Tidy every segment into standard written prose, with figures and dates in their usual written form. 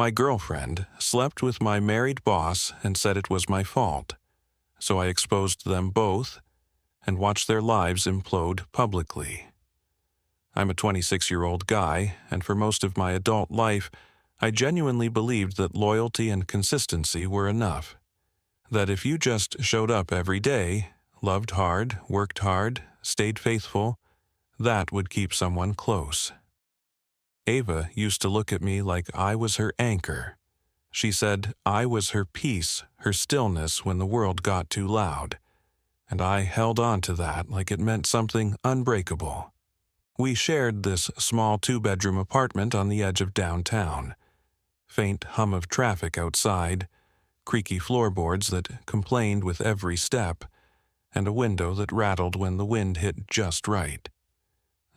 My girlfriend slept with my married boss and said it was my fault, so I exposed them both and watched their lives implode publicly. I'm a 26-year-old guy, and for most of my adult life, I genuinely believed that loyalty and consistency were enough. That if you just showed up every day, loved hard, worked hard, stayed faithful, that would keep someone close. Ava used to look at me like I was her anchor. She said I was her peace, her stillness when the world got too loud, and I held on to that like it meant something unbreakable. We shared this small 2-bedroom apartment on the edge of downtown. Faint hum of traffic outside, creaky floorboards that complained with every step, and a window that rattled when the wind hit just right.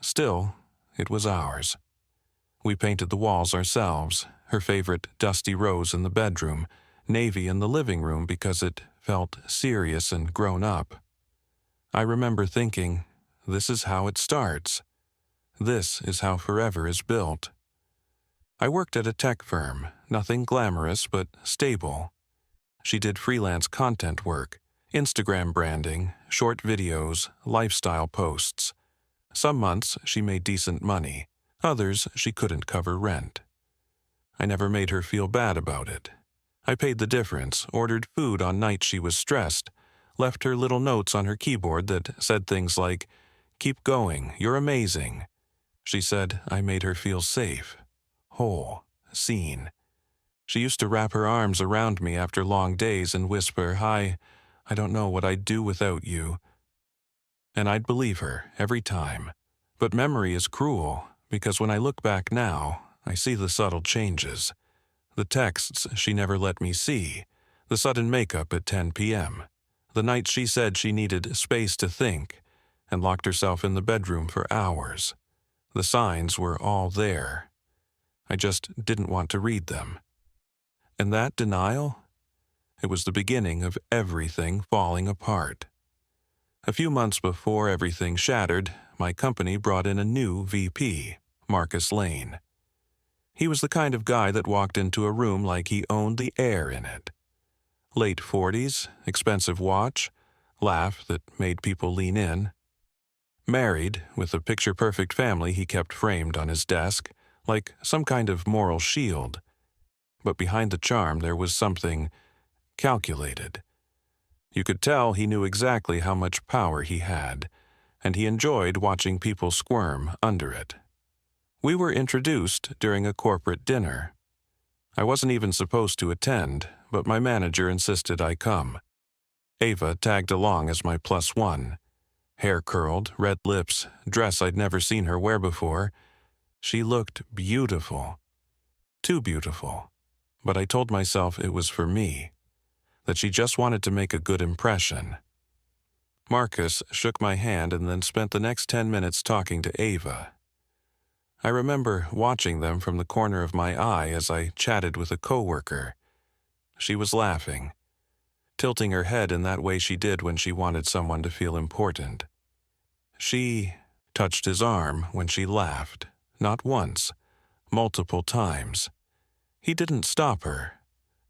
Still, it was ours. We painted the walls ourselves, her favorite dusty rose in the bedroom, navy in the living room because it felt serious and grown up. I remember thinking, this is how it starts. This is how forever is built. I worked at a tech firm, nothing glamorous but stable. She did freelance content work, Instagram branding, short videos, lifestyle posts. Some months she made decent money, others she couldn't cover rent. I never made her feel bad about it. I paid the difference, ordered food on nights she was stressed, left her little notes on her keyboard that said things like, "Keep going, you're amazing." She said I made her feel safe, whole, seen. She used to wrap her arms around me after long days and whisper, "Hi, I don't know what I'd do without you." And I'd believe her every time. But memory is cruel, because when I look back now, I see the subtle changes. The texts she never let me see, the sudden makeup at 10 p.m., the nights she said she needed space to think and locked herself in the bedroom for hours. The signs were all there. I just didn't want to read them. And that denial? It was the beginning of everything falling apart. A few months before everything shattered, my company brought in a new VP, Marcus Lane. He was the kind of guy that walked into a room like he owned the air in it. Late 40s, expensive watch, laugh that made people lean in. Married, with a picture-perfect family he kept framed on his desk, like some kind of moral shield. But behind the charm there was something calculated. You could tell he knew exactly how much power he had, and he enjoyed watching people squirm under it. We were introduced during a corporate dinner. I wasn't even supposed to attend, but my manager insisted I come. Ava tagged along as my +1. Hair curled, red lips, dress I'd never seen her wear before. She looked beautiful. Too beautiful. But I told myself it was for me, that she just wanted to make a good impression. Marcus shook my hand and then spent the next 10 minutes talking to Ava. I remember watching them from the corner of my eye as I chatted with a coworker. She was laughing, tilting her head in that way she did when she wanted someone to feel important. She touched his arm when she laughed, not once, multiple times. He didn't stop her.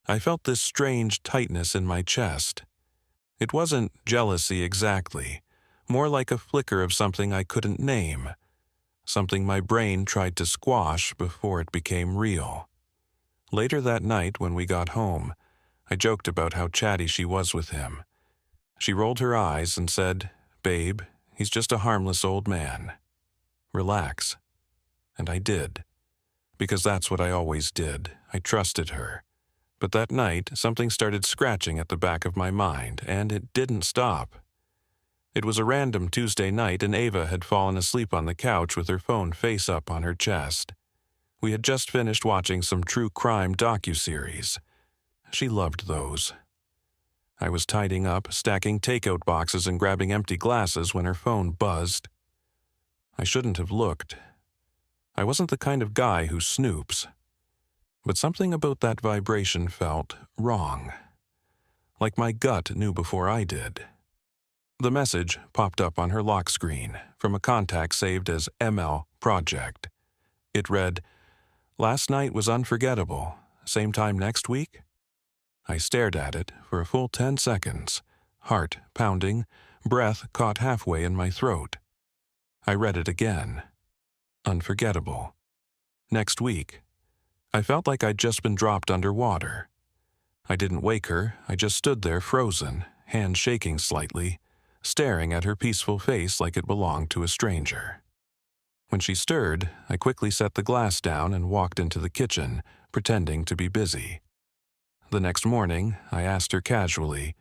I felt this strange tightness in my chest. It wasn't jealousy exactly, more like a flicker of something I couldn't name, something my brain tried to squash before it became real. Later that night when we got home, I joked about how chatty she was with him. She rolled her eyes and said, "Babe, he's just a harmless old man. Relax." And I did, because that's what I always did. I trusted her. But that night, something started scratching at the back of my mind, and it didn't stop. It was a random Tuesday night, and Ava had fallen asleep on the couch with her phone face up on her chest. We had just finished watching some true crime docuseries. She loved those. I was tidying up, stacking takeout boxes and grabbing empty glasses when her phone buzzed. I shouldn't have looked. I wasn't the kind of guy who snoops. But something about that vibration felt wrong. Like my gut knew before I did. The message popped up on her lock screen from a contact saved as ML Project. It read, "Last night was unforgettable. Same time next week? I stared at it for a full 10 seconds, heart pounding, breath caught halfway in my throat. I read it again. Unforgettable. Next week. I felt like I'd just been dropped underwater. I didn't wake her, I just stood there frozen, hands shaking slightly, staring at her peaceful face like it belonged to a stranger. When she stirred, I quickly set the glass down and walked into the kitchen, pretending to be busy. The next morning, I asked her casually,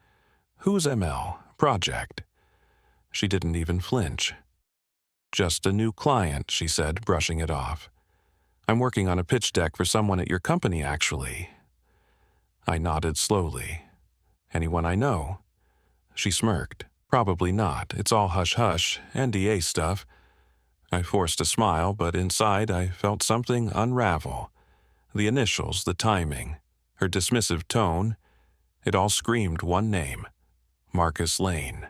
"Who's ML? Project?" She didn't even flinch. "Just a new client," she said, brushing it off. "I'm working on a pitch deck for someone at your company, actually." I nodded slowly. "Anyone I know?" She smirked. "Probably not. It's all hush-hush, NDA stuff." I forced a smile, but inside I felt something unravel. The initials, the timing, her dismissive tone, it all screamed one name: Marcus Lane.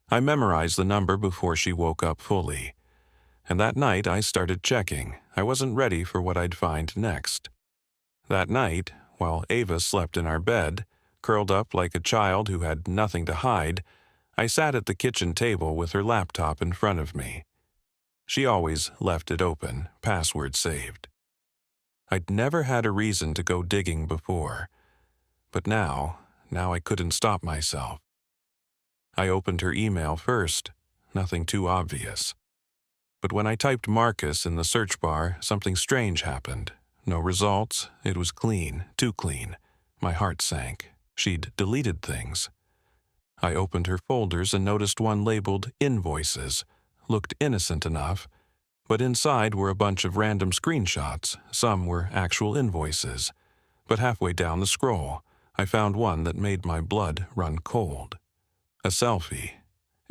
I memorized the number before she woke up fully. And that night I started checking. I wasn't ready for what I'd find next. That night, while Ava slept in our bed, curled up like a child who had nothing to hide, I sat at the kitchen table with her laptop in front of me. She always left it open, password saved. I'd never had a reason to go digging before, but now I couldn't stop myself. I opened her email first, nothing too obvious. But when I typed Marcus in the search bar, something strange happened. No results, it was clean, too clean. My heart sank. She'd deleted things. I opened her folders and noticed one labeled Invoices. Looked innocent enough, but inside were a bunch of random screenshots. Some were actual invoices. But halfway down the scroll, I found one that made my blood run cold. A selfie.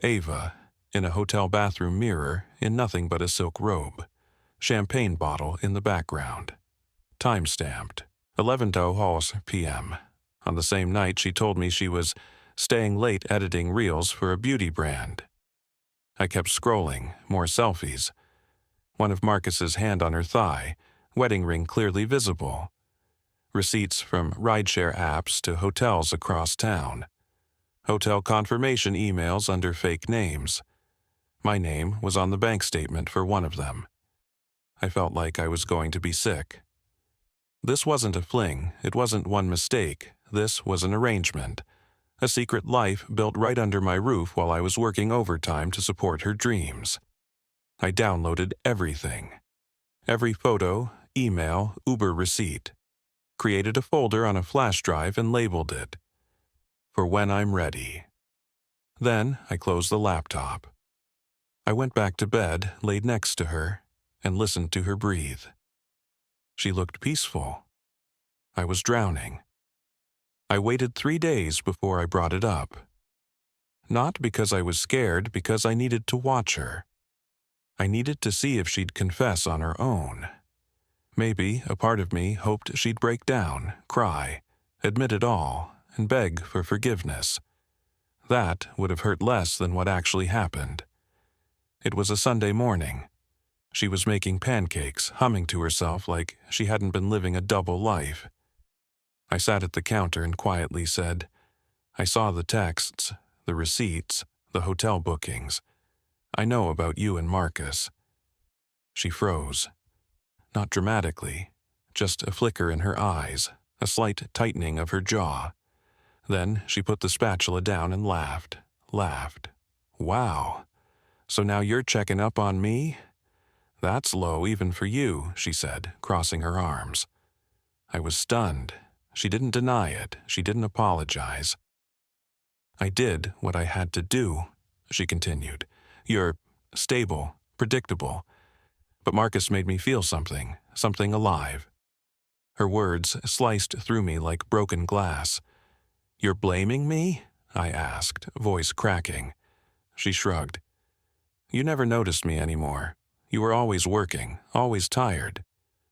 Ava, in a hotel bathroom mirror, in nothing but a silk robe. Champagne bottle in the background. Time-stamped, 11:00 p.m. On the same night she told me she was staying late editing reels for a beauty brand. I kept scrolling, more selfies. One of Marcus's hand on her thigh, wedding ring clearly visible. Receipts from rideshare apps to hotels across town. Hotel confirmation emails under fake names. My name was on the bank statement for one of them. I felt like I was going to be sick. This wasn't a fling, it wasn't one mistake, this was an arrangement. A secret life built right under my roof while I was working overtime to support her dreams. I downloaded everything. Every photo, email, Uber receipt. Created a folder on a flash drive and labeled it, "For when I'm ready." Then I closed the laptop. I went back to bed, laid next to her, and listened to her breathe. She looked peaceful. I was drowning. I waited 3 days before I brought it up. Not because I was scared, because I needed to watch her. I needed to see if she'd confess on her own. Maybe a part of me hoped she'd break down, cry, admit it all, and beg for forgiveness. That would have hurt less than what actually happened. It was a Sunday morning. She was making pancakes, humming to herself like she hadn't been living a double life. I sat at the counter and quietly said, "I saw the texts, the receipts, the hotel bookings. I know about you and Marcus." She froze. Not dramatically, just a flicker in her eyes, a slight tightening of her jaw. Then she put the spatula down and laughed. "Wow. So now you're checking up on me? That's low even for you," she said, crossing her arms. I was stunned. She didn't deny it. She didn't apologize. "I did what I had to do," she continued. "You're stable, predictable. But Marcus made me feel something alive." Her words sliced through me like broken glass. "You're blaming me?" I asked, voice cracking. She shrugged. "You never noticed me anymore. You were always working, always tired.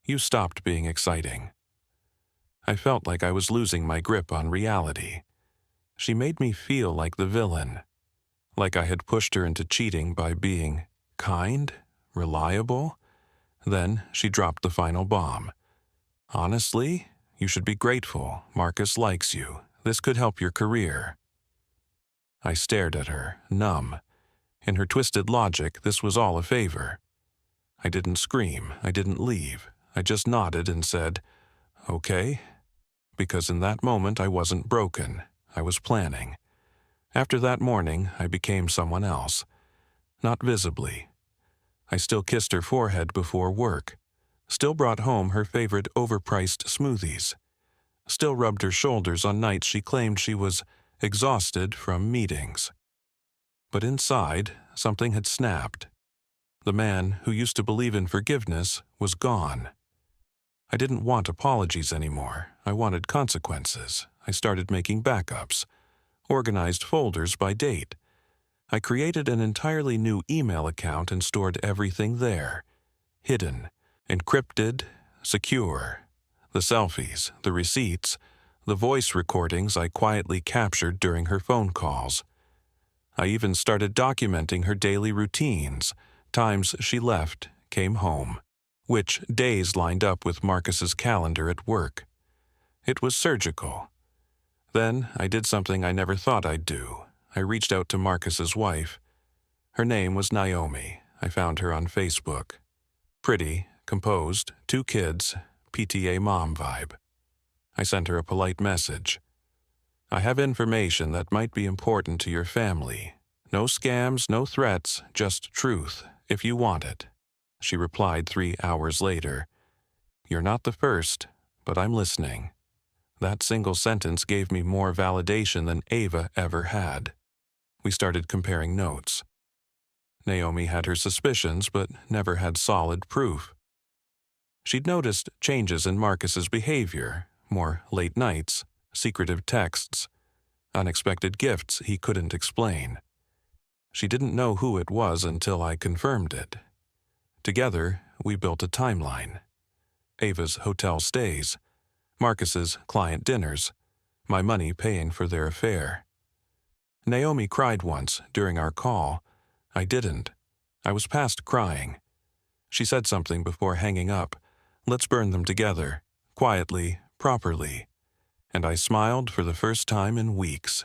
You stopped being exciting." I felt like I was losing my grip on reality. She made me feel like the villain, like I had pushed her into cheating by being kind, reliable. Then she dropped the final bomb. "Honestly, You should be grateful. Marcus likes you. This could help your career." I stared at her, numb. In her twisted logic, this was all a favor. I didn't scream. I didn't leave. I just nodded and said, "Okay," because in that moment I wasn't broken. I was planning. After that morning, I became someone else. Not visibly. I still kissed her forehead before work. Still brought home her favorite overpriced smoothies. Still rubbed her shoulders on nights she claimed she was exhausted from meetings. But inside, something had snapped. The man who used to believe in forgiveness was gone. I didn't want apologies anymore. I wanted consequences. I started making backups, organized folders by date. I created an entirely new email account and stored everything there. Hidden, encrypted, secure. The selfies, the receipts, the voice recordings I quietly captured during her phone calls. I even started documenting her daily routines, times she left, came home, which days lined up with Marcus's calendar at work. It was surgical. Then I did something I never thought I'd do. I reached out to Marcus's wife. Her name was Naomi. I found her on Facebook. Pretty, composed, 2 kids, PTA mom vibe. I sent her a polite message. "I have information that might be important to your family. No scams, no threats, just truth, if you want it." She replied 3 hours later. "You're not the first, but I'm listening." That single sentence gave me more validation than Ava ever had. We started comparing notes. Naomi had her suspicions, but never had solid proof. She'd noticed changes in Marcus's behavior, more late nights, secretive texts, unexpected gifts he couldn't explain. She didn't know who it was until I confirmed it. Together, we built a timeline. Ava's hotel stays, Marcus's client dinners, my money paying for their affair. Naomi cried once during our call. I didn't. I was past crying. She said something before hanging up. "Let's burn them together, quietly, properly." And I smiled for the first time in weeks,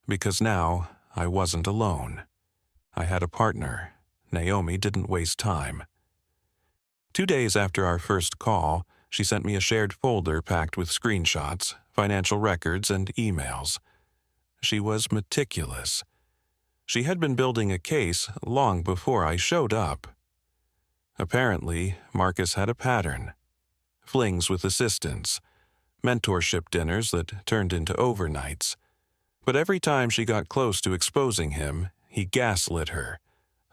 because now I wasn't alone. I had a partner. Naomi didn't waste time. 2 days after our first call, she sent me a shared folder packed with screenshots, financial records, and emails. She was meticulous. She had been building a case long before I showed up. Apparently, Marcus had a pattern. Flings with assistants, mentorship dinners that turned into overnights. But every time she got close to exposing him, he gaslit her,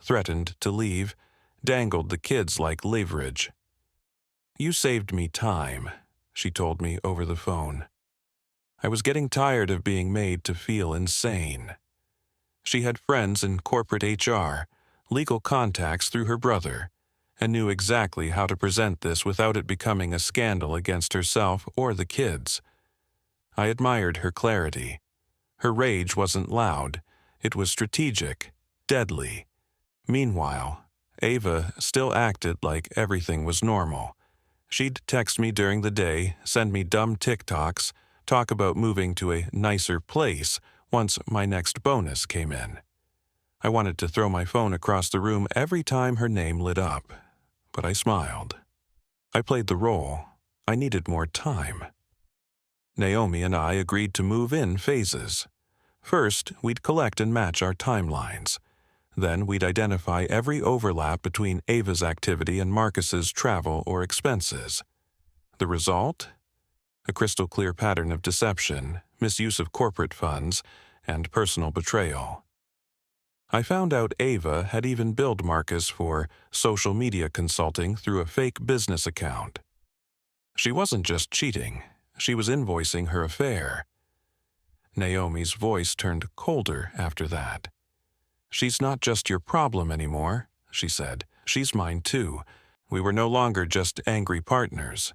threatened to leave, dangled the kids like leverage. "You saved me time," she told me over the phone. I was getting tired of being made to feel insane. She had friends in corporate HR, legal contacts through her brother, and knew exactly how to present this without it becoming a scandal against herself or the kids. I admired her clarity. Her rage wasn't loud. It was strategic, deadly. Meanwhile, Ava still acted like everything was normal. She'd text me during the day, send me dumb TikToks, talk about moving to a nicer place once my next bonus came in. I wanted to throw my phone across the room every time her name lit up, but I smiled. I played the role. I needed more time. Naomi and I agreed to move in phases. First, we'd collect and match our timelines. Then we'd identify every overlap between Ava's activity and Marcus's travel or expenses. The result? A crystal clear pattern of deception, misuse of corporate funds, and personal betrayal. I found out Ava had even billed Marcus for social media consulting through a fake business account. She wasn't just cheating, she was invoicing her affair. Naomi's voice turned colder after that. "She's not just your problem anymore," she said. "She's mine too. We were no longer just angry partners.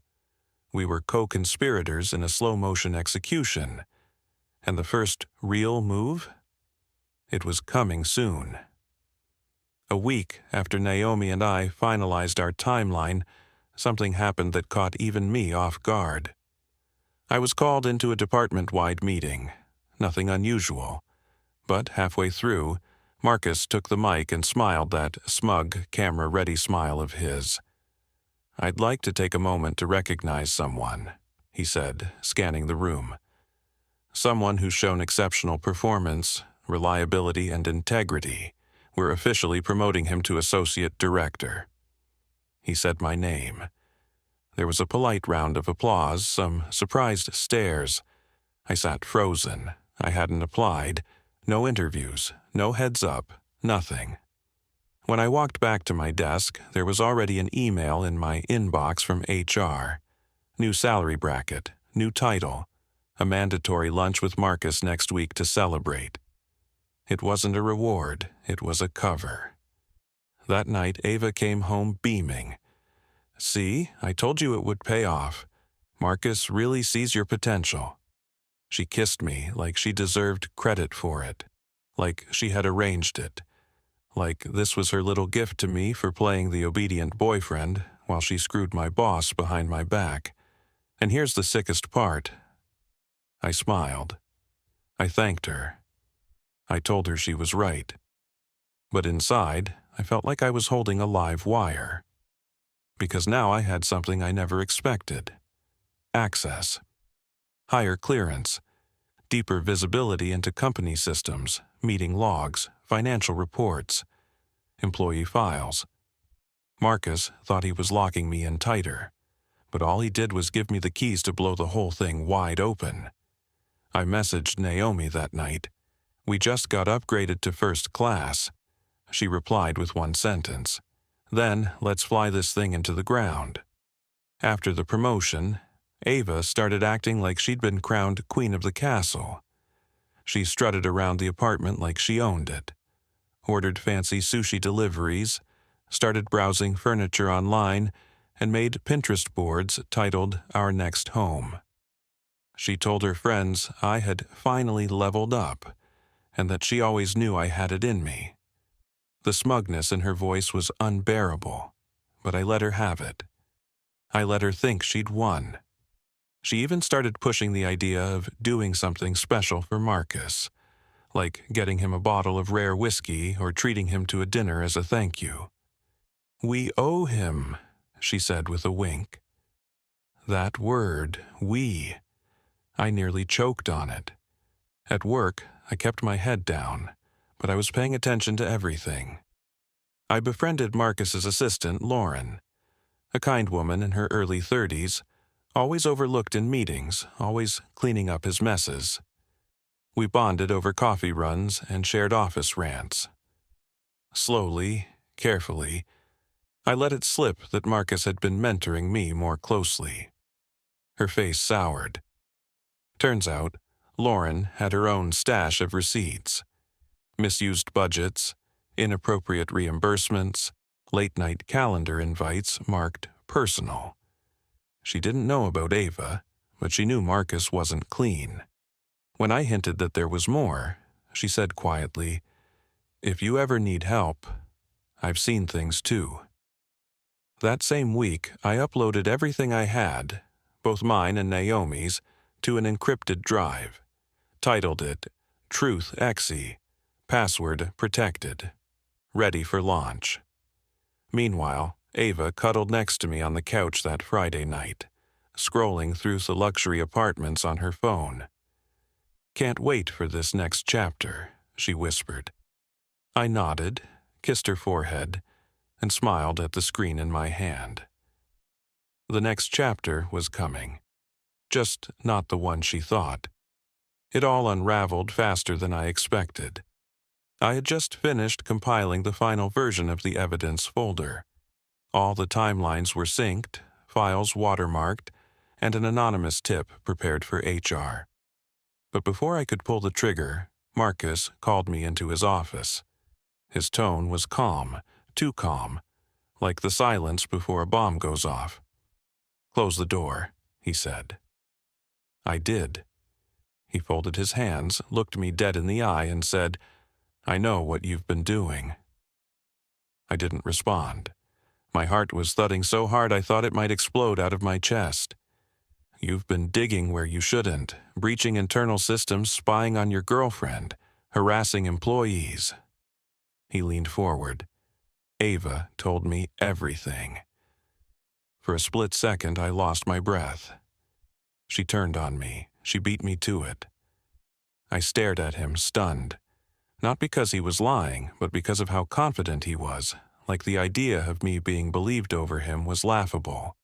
We were co-conspirators in a slow-motion execution. And the first real move? It was coming soon." A week after Naomi and I finalized our timeline, something happened that caught even me off guard. I was called into a department-wide meeting. Nothing unusual. But halfway through, Marcus took the mic and smiled that smug, camera-ready smile of his. "I'd like to take a moment to recognize someone," he said, scanning the room. "Someone who's shown exceptional performance, reliability, and integrity. We're officially promoting him to associate director." He said my name. There was a polite round of applause, some surprised stares. I sat frozen. I hadn't applied. No interviews, no heads up, nothing. When I walked back to my desk, there was already an email in my inbox from HR. New salary bracket, new title, a mandatory lunch with Marcus next week to celebrate. It wasn't a reward, it was a cover. That night, Ava came home beaming. "See, I told you it would pay off. Marcus really sees your potential." She kissed me like she deserved credit for it, like she had arranged it, like this was her little gift to me for playing the obedient boyfriend while she screwed my boss behind my back. And here's the sickest part. I smiled. I thanked her. I told her she was right. But inside, I felt like I was holding a live wire. Because now I had something I never expected. Access. Higher clearance. Deeper visibility into company systems, meeting logs, financial reports, employee files. Marcus thought he was locking me in tighter, but all he did was give me the keys to blow the whole thing wide open. I messaged Naomi that night. "We just got upgraded to first class." She replied with one sentence. "Then let's fly this thing into the ground." After the promotion, Ava started acting like she'd been crowned queen of the castle. She strutted around the apartment like she owned it, ordered fancy sushi deliveries, started browsing furniture online, and made Pinterest boards titled Our Next Home. She told her friends I had finally leveled up, and that she always knew I had it in me. The smugness in her voice was unbearable, but I let her have it. I let her think she'd won. She even started pushing the idea of doing something special for Marcus, like getting him a bottle of rare whiskey or treating him to a dinner as a thank you. "We owe him," she said with a wink. That word, we. I nearly choked on it. At work, I kept my head down, but I was paying attention to everything. I befriended Marcus's assistant, Lauren, a kind woman in her early 30s, always overlooked in meetings, always cleaning up his messes. We bonded over coffee runs and shared office rants. Slowly, carefully, I let it slip that Marcus had been mentoring me more closely. Her face soured. Turns out, Lauren had her own stash of receipts. Misused budgets, inappropriate reimbursements, late-night calendar invites marked personal. She didn't know about Ava, but she knew Marcus wasn't clean. When I hinted that there was more, she said quietly, "If you ever need help, I've seen things too." That same week, I uploaded everything I had, both mine and Naomi's, to an encrypted drive, titled it Truth Exe, password protected, ready for launch. Meanwhile, Ava cuddled next to me on the couch that Friday night, scrolling through the luxury apartments on her phone. "Can't wait for this next chapter," she whispered. I nodded, kissed her forehead, and smiled at the screen in my hand. The next chapter was coming, just not the one she thought. It all unraveled faster than I expected. I had just finished compiling the final version of the evidence folder. All the timelines were synced, files watermarked, and an anonymous tip prepared for HR. But before I could pull the trigger, Marcus called me into his office. His tone was calm, too calm, like the silence before a bomb goes off. "Close the door," he said. I did. He folded his hands, looked me dead in the eye, and said, "I know what you've been doing." I didn't respond. My heart was thudding so hard I thought it might explode out of my chest. You've been digging where you shouldn't, breaching internal systems, spying on your girlfriend, harassing employees." He leaned forward. Ava told me everything. For a split second, I lost my breath. She turned on me. She beat me to it. I stared at him, stunned. Not because he was lying, but because of how confident he was, like the idea of me being believed over him was laughable.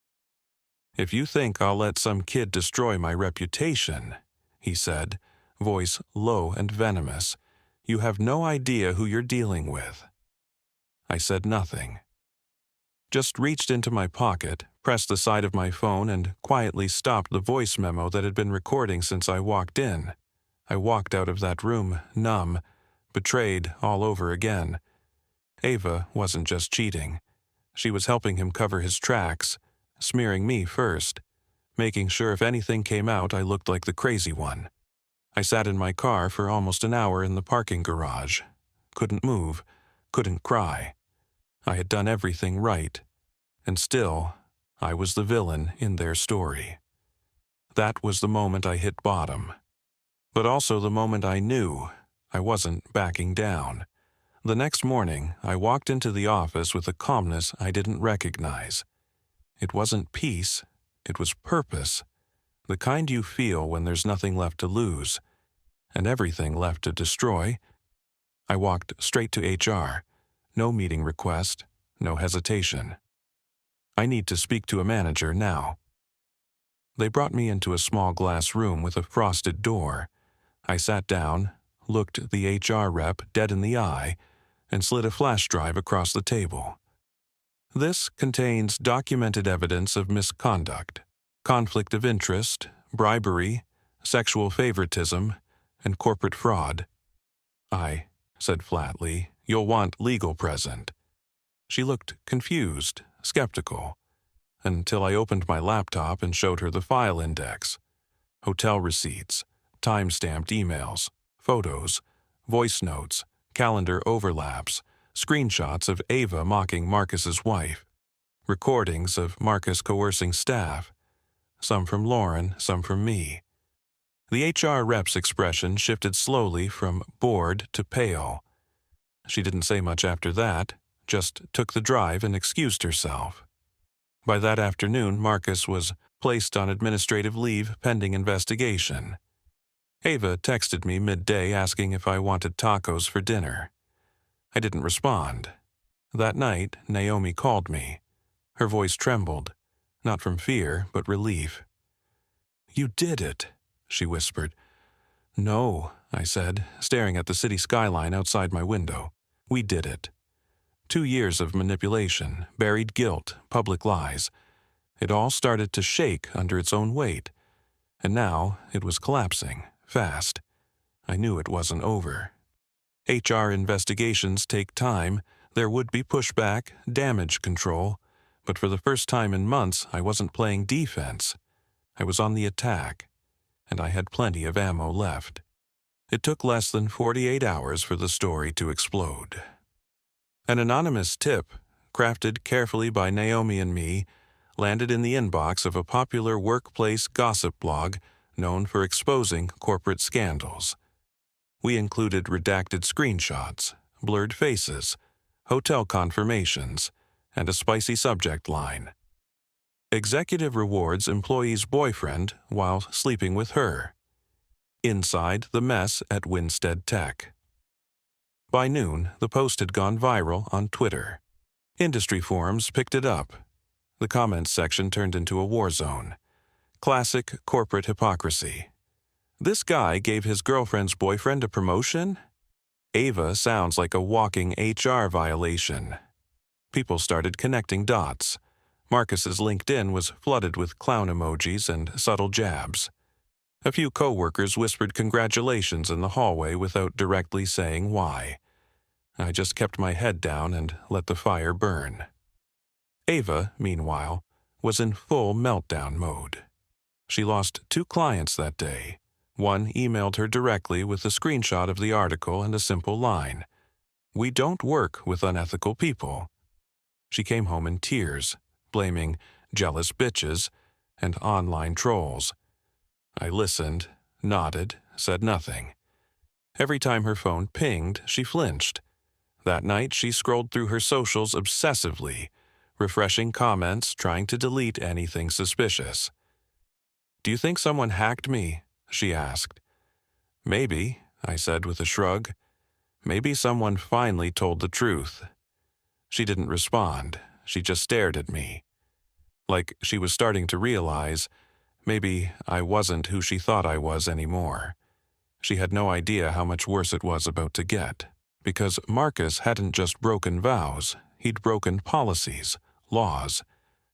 "If you think I'll let some kid destroy my reputation," he said, voice low and venomous, "you have no idea who you're dealing with." I said nothing. Just reached into my pocket, pressed the side of my phone, and quietly stopped the voice memo that had been recording since I walked in. I walked out of that room, numb, betrayed all over again. Ava wasn't just cheating. She was helping him cover his tracks, smearing me first, making sure if anything came out I looked like the crazy one. I sat in my car for almost an hour in the parking garage. Couldn't move, couldn't cry. I had done everything right, and still, I was the villain in their story. That was the moment I hit bottom. But also the moment I knew I wasn't backing down. The next morning, I walked into the office with a calmness I didn't recognize. It wasn't peace, it was purpose, the kind you feel when there's nothing left to lose, and everything left to destroy. I walked straight to HR. No meeting request, no hesitation. "I need to speak to a manager now." They brought me into a small glass room with a frosted door. I sat down, looked the HR rep dead in the eye, and slid a flash drive across the table. "This contains documented evidence of misconduct, conflict of interest, bribery, sexual favoritism, and corporate fraud." I said flatly, "You'll want legal present." She looked confused, skeptical, until I opened my laptop and showed her the file index. Hotel receipts, time-stamped emails, photos, voice notes, calendar overlaps, screenshots of Ava mocking Marcus's wife, recordings of Marcus coercing staff, some from Lauren, some from me. The HR rep's expression shifted slowly from bored to pale. She didn't say much after that, just took the drive and excused herself. By that afternoon, Marcus was placed on administrative leave pending investigation. Ava texted me midday asking if I wanted tacos for dinner. I didn't respond. That night, Naomi called me. Her voice trembled, not from fear, but relief. "You did it," she whispered. "No," I said, staring at the city skyline outside my window. "We did it. 2 years of manipulation, buried guilt, public lies. It all started to shake under its own weight. And now it was collapsing, fast. I knew it wasn't over. HR investigations take time. There would be pushback, damage control. But for the first time in months, I wasn't playing defense. I was on the attack. And I had plenty of ammo left. It took less than 48 hours for the story to explode. An anonymous tip, crafted carefully by Naomi and me, landed in the inbox of a popular workplace gossip blog known for exposing corporate scandals. We included redacted screenshots, blurred faces, hotel confirmations, and a spicy subject line. Executive rewards employee's boyfriend while sleeping with her. Inside the mess at Winstead Tech. By noon, the post had gone viral on Twitter. Industry forums picked it up. The comments section turned into a war zone. Classic corporate hypocrisy. This guy gave his girlfriend's boyfriend a promotion? Ava sounds like a walking HR violation. People started connecting dots. Marcus's LinkedIn was flooded with clown emojis and subtle jabs. A few coworkers whispered congratulations in the hallway without directly saying why. I just kept my head down and let the fire burn. Ava, meanwhile, was in full meltdown mode. She lost 2 clients that day. One emailed her directly with a screenshot of the article and a simple line. "We don't work with unethical people." She came home in tears, blaming jealous bitches, and online trolls. I listened, nodded, said nothing. Every time her phone pinged, she flinched. That night, she scrolled through her socials obsessively, refreshing comments, trying to delete anything suspicious. "Do you think someone hacked me?" she asked. "Maybe," I said with a shrug. "Maybe someone finally told the truth." She didn't respond. She just stared at me. Like she was starting to realize maybe I wasn't who she thought I was anymore. She had no idea how much worse it was about to get. Because Marcus hadn't just broken vows, he'd broken policies, laws,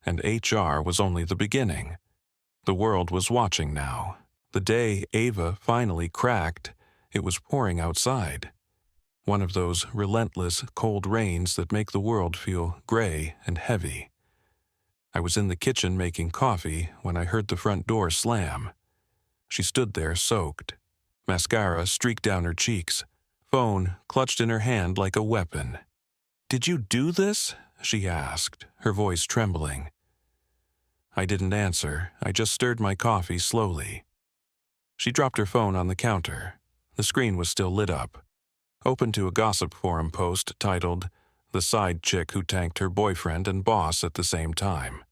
and HR was only the beginning. The world was watching now. The day Ava finally cracked, it was pouring outside. One of those relentless, cold rains that make the world feel gray and heavy. I was in the kitchen making coffee when I heard the front door slam. She stood there soaked. Mascara streaked down her cheeks. Phone clutched in her hand like a weapon. "Did you do this?" she asked, her voice trembling. I didn't answer. I just stirred my coffee slowly. She dropped her phone on the counter. The screen was still lit up. Open to a gossip forum post titled, "The Side Chick Who Tanked Her Boyfriend and Boss at the Same Time."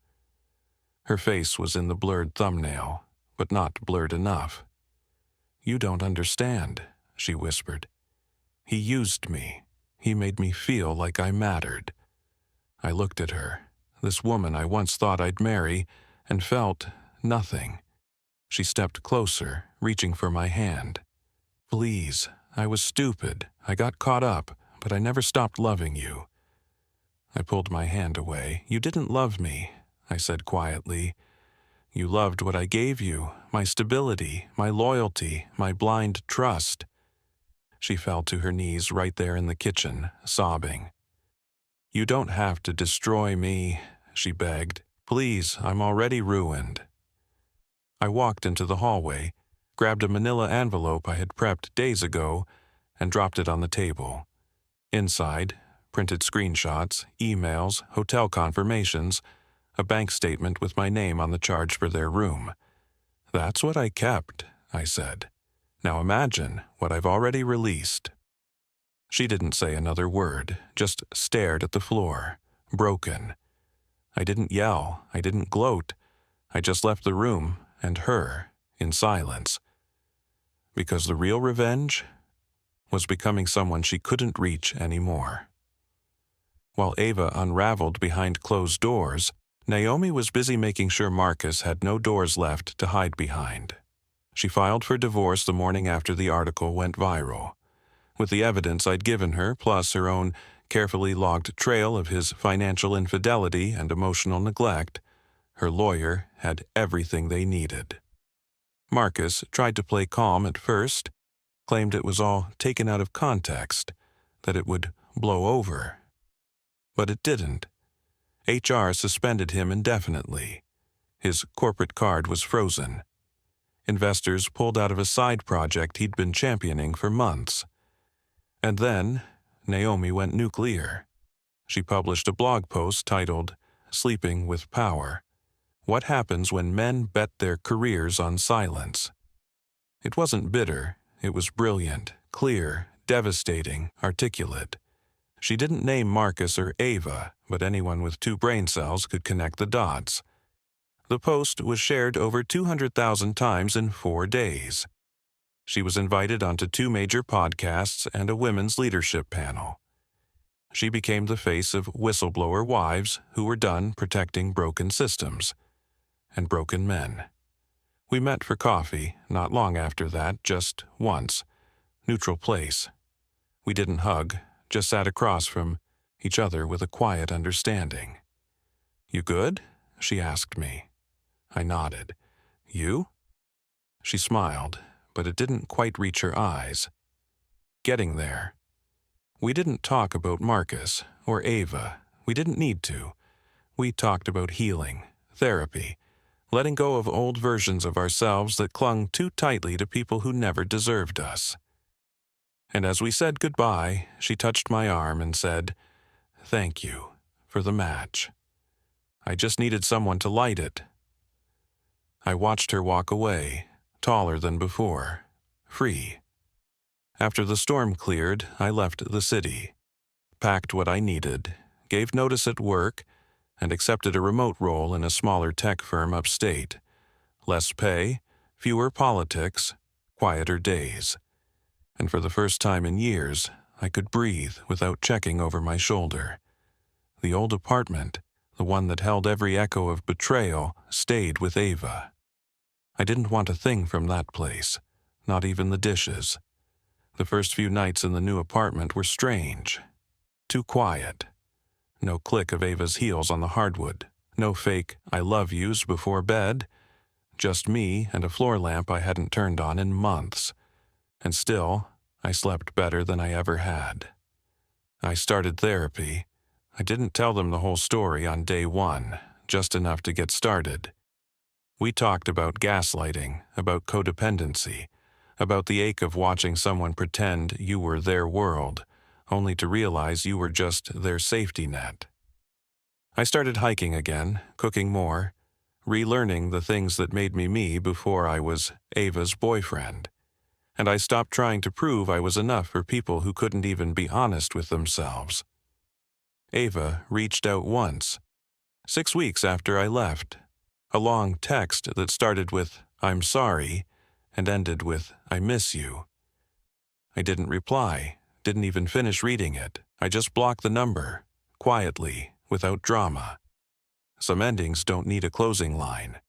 Her face was in the blurred thumbnail, but not blurred enough. "You don't understand," she whispered. "He used me. He made me feel like I mattered." I looked at her, this woman I once thought I'd marry, and felt nothing. She stepped closer, reaching for my hand. "Please, I was stupid. I got caught up, but I never stopped loving you." I pulled my hand away. "You didn't love me," I said quietly. "You loved what I gave you, my stability, my loyalty, my blind trust." She fell to her knees right there in the kitchen, sobbing. "You don't have to destroy me," she begged. "Please, I'm already ruined." I walked into the hallway, grabbed a manila envelope I had prepped days ago, and dropped it on the table. Inside, printed screenshots, emails, hotel confirmations, a bank statement with my name on the charge for their room. "That's what I kept," I said. "Now imagine what I've already released." She didn't say another word, just stared at the floor, broken. I didn't yell, I didn't gloat. I just left the room, and her, in silence. Because the real revenge was becoming someone she couldn't reach anymore. While Ava unraveled behind closed doors, Naomi was busy making sure Marcus had no doors left to hide behind. She filed for divorce the morning after the article went viral. With the evidence I'd given her, plus her own carefully logged trail of his financial infidelity and emotional neglect, her lawyer had everything they needed. Marcus tried to play calm at first, claimed it was all taken out of context, that it would blow over. But it didn't. HR suspended him indefinitely. His corporate card was frozen. Investors pulled out of a side project he'd been championing for months. And then, Naomi went nuclear. She published a blog post titled, "Sleeping with Power: What Happens When Men Bet Their Careers on Silence." It wasn't bitter, it was brilliant, clear, devastating, articulate. She didn't name Marcus or Ava, but anyone with 2 brain cells could connect the dots. The post was shared over 200,000 times in 4 days. She was invited onto 2 major podcasts and a women's leadership panel. She became the face of whistleblower wives who were done protecting broken systems and broken men. We met for coffee, not long after that, just once. Neutral place. We didn't hug, just sat across from each other with a quiet understanding. "You good?" she asked me. I nodded. "You?" She smiled, but it didn't quite reach her eyes. Getting there. We didn't talk about Marcus or Ava. We didn't need to. We talked about healing, therapy, letting go of old versions of ourselves that clung too tightly to people who never deserved us. And as we said goodbye, she touched my arm and said, "Thank you for the match. I just needed someone to light it." I watched her walk away, taller than before, free. After the storm cleared, I left the city, packed what I needed, gave notice at work, and accepted a remote role in a smaller tech firm upstate. Less pay, fewer politics, quieter days. And for the first time in years, I could breathe without checking over my shoulder. The old apartment, the one that held every echo of betrayal, stayed with Ava. I didn't want a thing from that place, not even the dishes. The first few nights in the new apartment were strange. Too quiet. No click of Ava's heels on the hardwood. No fake "I love yous" before bed. Just me and a floor lamp I hadn't turned on in months. And still, I slept better than I ever had. I started therapy. I didn't tell them the whole story on day one, just enough to get started. We talked about gaslighting, about codependency, about the ache of watching someone pretend you were their world, only to realize you were just their safety net. I started hiking again, cooking more, relearning the things that made me me before I was Ava's boyfriend. And I stopped trying to prove I was enough for people who couldn't even be honest with themselves. Ava reached out once, 6 weeks after I left. A long text that started with "I'm sorry" and ended with "I miss you." I didn't reply, didn't even finish reading it. I just blocked the number, quietly, without drama. Some endings don't need a closing line.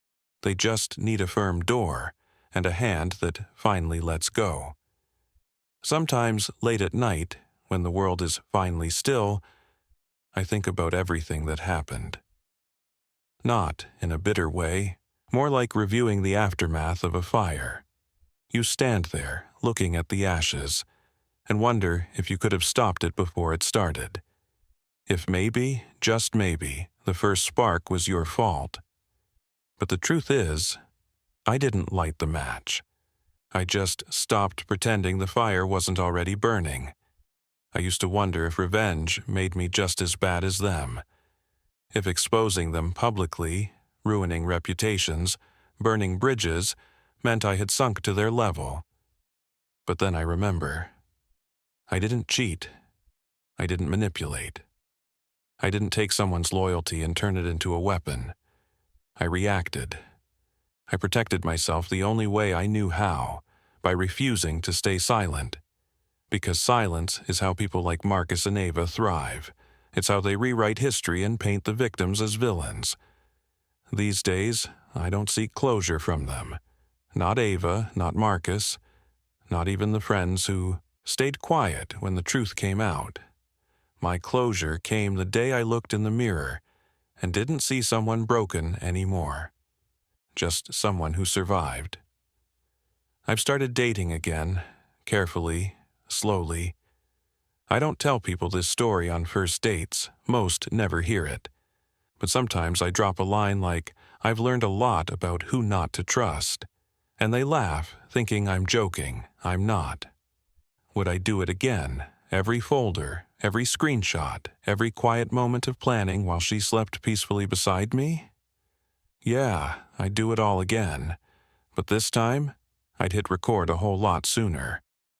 They just need a firm door and a hand that finally lets go. Sometimes late at night, when the world is finally still, I think about everything that happened. Not in a bitter way, more like reviewing the aftermath of a fire. You stand there, looking at the ashes, and wonder if you could have stopped it before it started. If maybe, just maybe, the first spark was your fault. But the truth is, I didn't light the match. I just stopped pretending the fire wasn't already burning. I used to wonder if revenge made me just as bad as them. If exposing them publicly, ruining reputations, burning bridges, meant I had sunk to their level. But then I remember. I didn't cheat. I didn't manipulate. I didn't take someone's loyalty and turn it into a weapon. I reacted. I protected myself the only way I knew how, by refusing to stay silent. Because silence is how people like Marcus and Ava thrive. It's how they rewrite history and paint the victims as villains. These days, I don't seek closure from them. Not Ava, not Marcus, not even the friends who stayed quiet when the truth came out. My closure came the day I looked in the mirror and didn't see someone broken anymore. Just someone who survived. I've started dating again, carefully, slowly. I don't tell people this story on first dates. Most never hear it. But sometimes I drop a line like, "I've learned a lot about who not to trust." And they laugh, thinking I'm joking. I'm not. Would I do it again? Every folder, every screenshot, every quiet moment of planning while she slept peacefully beside me? Yeah, I'd do it all again. But this time, I'd hit record a whole lot sooner.